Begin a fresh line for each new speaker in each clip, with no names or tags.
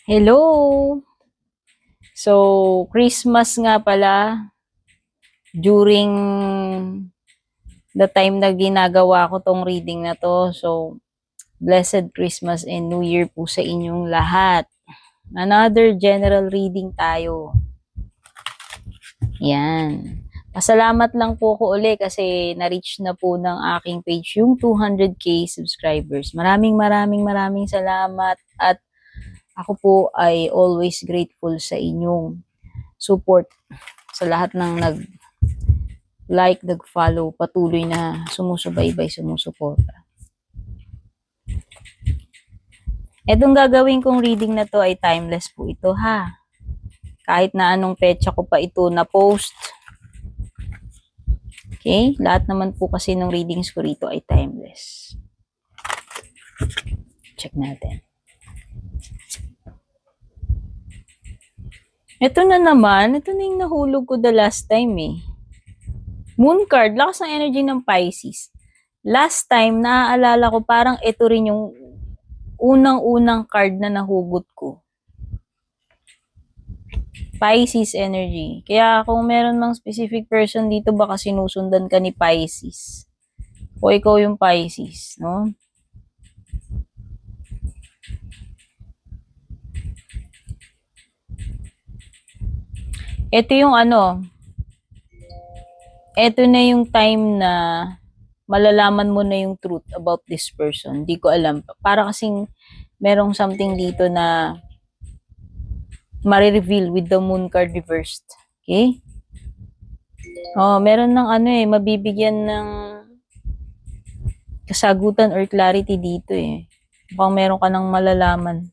Hello! So, Christmas nga pala, during the time na ginagawa ko tong reading na to. So, Blessed Christmas and New Year po sa inyong lahat. Another general reading tayo. Yan. Pasalamat lang po ko uli kasi na-reach na po ng aking page yung 200k subscribers. Maraming salamat at ako po ay always grateful sa inyong support sa lahat ng nag-like, nag-follow, patuloy na sumusubaybay, sumusuporta. Etong gagawin kong reading na to ay timeless po ito ha. Kahit na anong petsa ko pa ito na post. Okay? Lahat naman po kasi ng readings ko rito ay timeless. Check natin. Ito na naman. Ito na yung nahulog ko the last time eh. Moon card. Lakas ng energy ng Pisces. Last time, naaalala ko parang ito rin yung unang-unang card na nahugot ko. Pisces energy. Kaya kung meron mang specific person dito, baka sinusundan ka ni Pisces. O ikaw yung Pisces, no? Ito yung ito na yung time na malalaman mo na yung truth about this person. Di ko alam. Para kasing merong something dito na marireveal with the moon card reversed. Okay? Oh, meron ng mabibigyan ng kasagutan or clarity dito eh. Mukhang meron ka ng malalaman.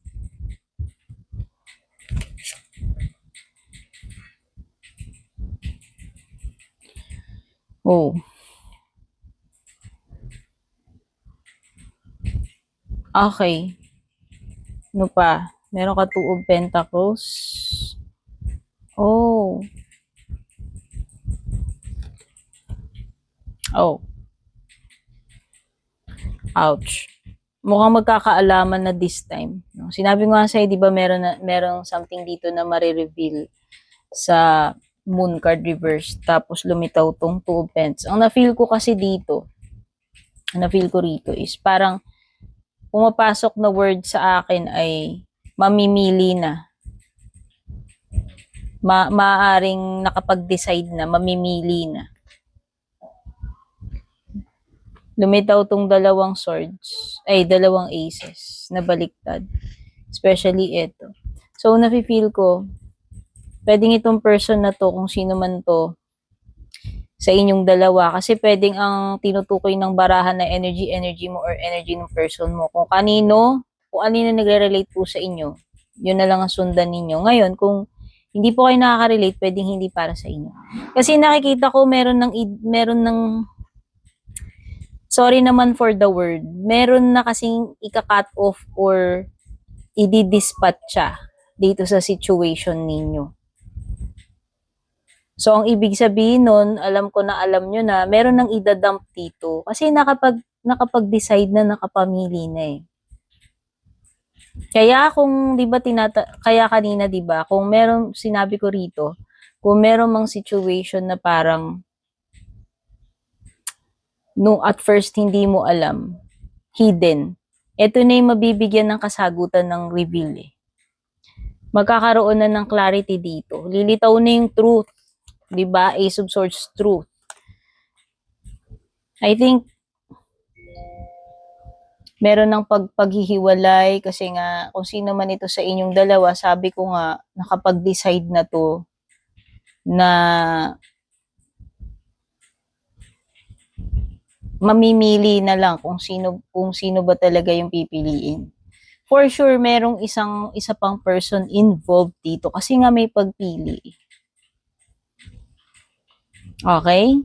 Oh. Okay. Ano pa? Meron ka 2 of Pentacles. Oh. Oh. Ouch. Mukhang magkakaalaman na this time. Sinabi ko nga sa'yo, di ba merong something dito na marireveal sa moon card reverse. Tapos lumitaw tong 2 of Pentacles. Ang na-feel ko kasi dito, is parang pumapasok na word sa akin ay mamimili na. Maaring nakapag-decide na, mamimili na. Lumitaw tong dalawang swords, dalawang aces na baliktad. Especially ito. So, nafe-feel ko, pwedeng itong person na to, kung sino man to, sa inyong dalawa. Kasi pwedeng ang tinutukoy ng barahan na energy mo or energy ng person mo. Kung kanino nagre-relate po sa inyo, yun na lang ang sundan ninyo. Ngayon, kung hindi po kayo nakaka-relate, pwedeng hindi para sa inyo. Kasi nakikita ko meron ng sorry naman for the word, meron na kasing ika-cut off or i-dispatch siya dito sa situation ninyo. So, ang ibig sabihin nun, alam ko na alam nyo na, meron nang idadump dito. Kasi nakapag-decide na, nakapamili na eh. Kaya kung, di ba, kaya kanina, di ba, kung meron, sinabi ko rito, kung meron mang situation na parang, no, at first hindi mo alam, hidden, ito na yung mabibigyan ng kasagutan ng reveal eh. Magkakaroon na ng clarity dito. Lilitaw na yung truth. Diba? Ace of Swords, truth. I think, meron ng paghihiwalay kasi nga, kung sino man ito sa inyong dalawa, sabi ko nga, nakapag-decide na to na mamimili na lang kung sino ba talaga yung pipiliin. For sure, merong isa pang person involved dito kasi nga may pagpili. Okay?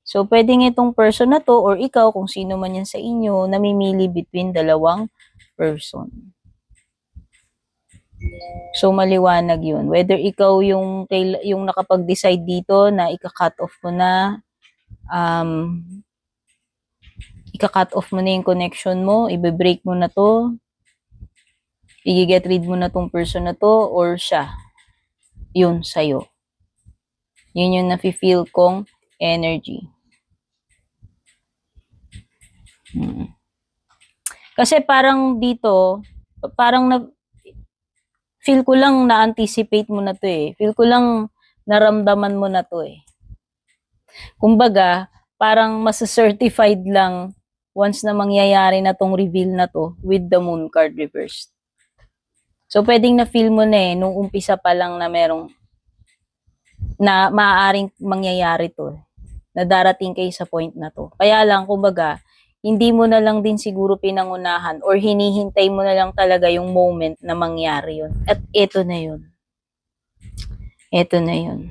So, pwedeng itong person na to or ikaw, kung sino man yan sa inyo, namimili between dalawang person. So, maliwanag yun. Whether ikaw yung nakapag-decide dito na ika-cut off mo na, ika-cut off mo na yung connection mo, i-break mo na to, I-get rid mo na tong person na to or siya. Yun sa'yo. Yun yung nafe-feel kong energy. Kasi parang dito, parang feel ko lang na-anticipate mo na to eh. Feel ko lang naramdaman mo na to eh. Kumbaga, parang mas-certified lang once na mangyayari na tong reveal na to with the moon card reversed. So, pwedeng na-feel mo na eh, nung umpisa pa lang na merong na maaaring mangyayari to, na darating kayo sa point na to. Kaya lang, kumbaga, hindi mo na lang din siguro pinangunahan or hinihintay mo na lang talaga yung moment na mangyari yun. At eto na yun. Eto na yun.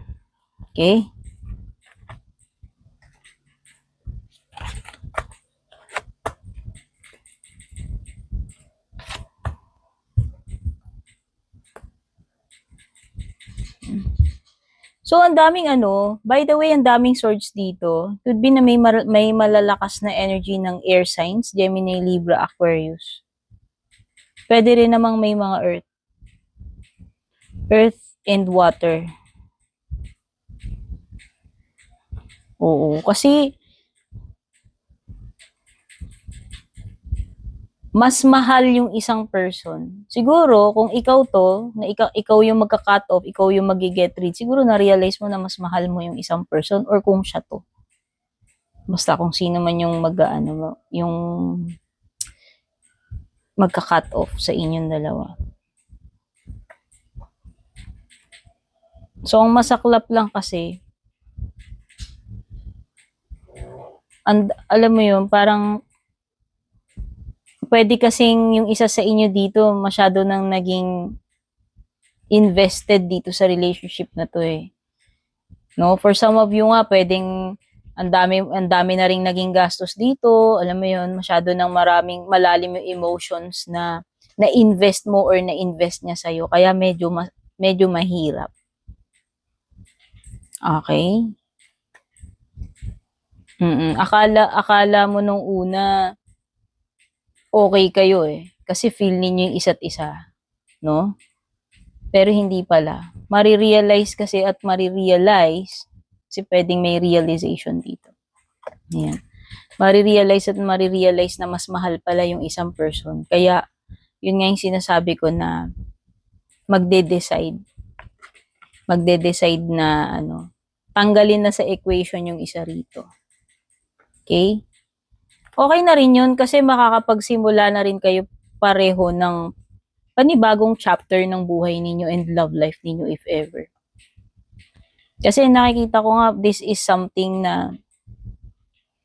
Okay? So, ang daming by the way, ang daming swords dito. Could be na may malalakas na energy ng air signs, Gemini, Libra, Aquarius. Pwede rin namang may mga earth. Earth and water. Oo, kasi mas mahal yung isang person. Siguro, kung ikaw to, na ikaw yung magka-cut off, ikaw yung mag-get rid, siguro na-realize mo na mas mahal mo yung isang person or kung siya to. Basta kung sino man yung yung magka-cut off sa inyong dalawa. So, ang masaklap lang kasi, alam mo yun, parang pwede kasing yung isa sa inyo dito masyado nang naging invested dito sa relationship na to eh. No, for some of you nga pwedeng ang dami na ring naging gastos dito, alam mo 'yun, masyado nang malalim yung emotions na na-invest mo or na-invest niya sa iyo kaya medyo mahirap. Okay? Akala mo nung una okay kayo eh. Kasi feel ninyo yung isa't isa. No? Pero hindi pala. Marirealize kasi at marirealize kasi pwedeng may realization dito. Ayan. Marirealize at marirealize na mas mahal pala yung isang person. Kaya, yun nga yung sinasabi ko na magde-decide. Magde-decide na tanggalin na sa equation yung isa rito. Okay? Okay na rin yun kasi makakapagsimula na rin kayo pareho ng panibagong chapter ng buhay ninyo and love life ninyo if ever. Kasi nakikita ko nga this is something na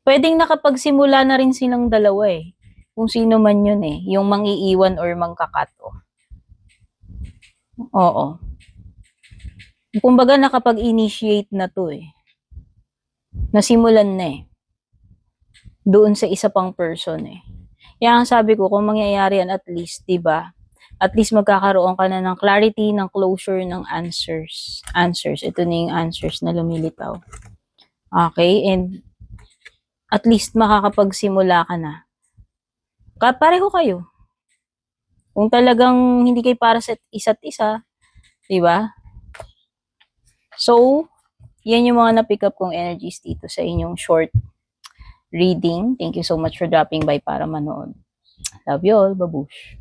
pwedeng nakapagsimula na rin silang dalawa eh. Kung sino man yun eh. Yung mangiiwan or mangkakato. Oo. Kumbaga nakapag-initiate na to eh. Nasimulan na eh. Doon sa isa pang person eh. Kaya ang sabi ko, kung mangyayari yan at least, diba? At least magkakaroon ka na ng clarity, ng closure, ng answers. Ito na yung answers na lumilitaw. Okay? And at least makakapagsimula ka na. Pareho kayo. Kung talagang hindi kayo para sa isa't isa, diba? So, yan yung mga na-pick up kong energies dito sa inyong short reading. Thank you so much for dropping by para manood. Love you all. Babush.